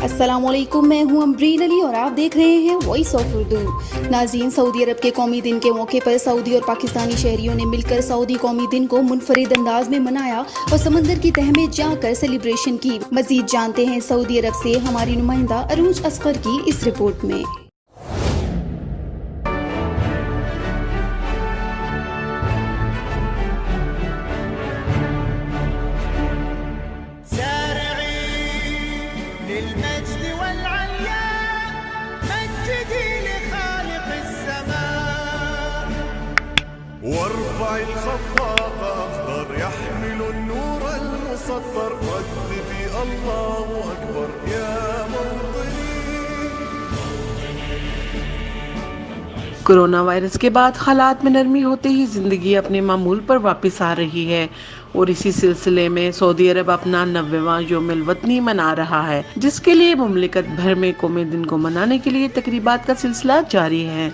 अस्सलामुअलैकुम, मैं हूं अमरीन अली और आप देख रहे हैं वॉइस ऑफ उर्दू। नाज़रीन, सऊदी अरब के कौमी दिन के मौके पर सऊदी और पाकिस्तानी शहरियों ने मिलकर सऊदी कौमी दिन को मुनफरिद अंदाज में मनाया और समंदर की तह में जाकर सेलिब्रेशन की। मजीद जानते हैं सऊदी अरब से हमारी नुमाइंदा अरूज असगर की इस रिपोर्ट में। وارفع الخفاق أخضر يحمل النور المسطر رددي الله أكبر يا موطني. कोरोना वायरस के बाद हालात में नरमी होते ही जिंदगी अपने मामूल पर वापस आ रही है और इसी सिलसिले में सऊदी अरब अपना 90वां यौमुल वतनी मना रहा है, जिसके लिए मुमलिकत भर में कौमी दिन को मनाने के लिए तकरीबात का सिलसिला जारी है।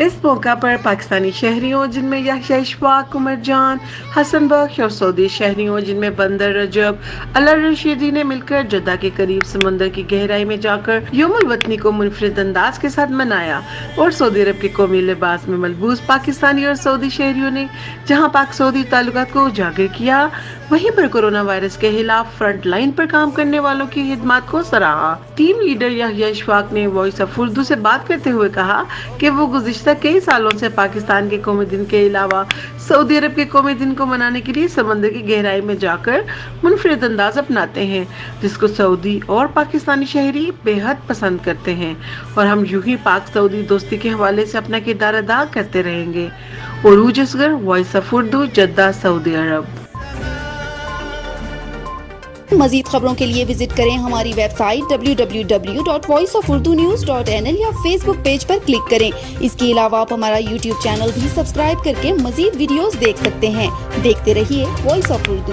इस मौका पर पाकिस्तानी शहरियों जिनमें याह्या इशफाक, उमर जान, हसन बख्श और सऊदी शहरियों जिनमें बंदर रजब, अला रशीदी ने मिलकर जद्दा के करीब समंदर की गहराई में जाकर यौमुल वतनी को मुनफरिद अंदाज के साथ मनाया और सऊदी अरब के कौमी लिबास में मलबूस पाकिस्तानी और सऊदी शहरियों ने जहां पाक सऊदी ताल्लुकात को उजागर किया, वहीं पर कोरोना वायरस के खिलाफ फ्रंट लाइन पर काम करने वालों की खिदमत को सराहा। टीम लीडर याह्या इशफाक ने वॉइस ऑफ उर्दू से बात करते हुए कहा कि वो गुज़िश्ता कई सालों से पाकिस्तान के कौमी दिन के अलावा सऊदी अरब के कौमी दिन को मनाने के लिए समंदर की गहराई में जाकर मुनफरिद अंदाज अपनाते हैं, जिसको सऊदी और पाकिस्तानी शहरी बेहद पसंद करते हैं और हम यूं ही पाक सऊदी दोस्ती के हवाले से अपना किरदार अदा करते रहेंगे। Arooj Asghar, voice of Urdu, Jeddah, Saudi Arab. मजीद खबरों के लिए विजिट करें हमारी वेबसाइट www.voiceofurdunews.nl या फेसबुक पेज पर क्लिक करें। इसके अलावा आप हमारा यूट्यूब चैनल भी सब्सक्राइब करके मजीद वीडियोस देख सकते हैं। देखते रहिए वॉइस ऑफ उर्दू।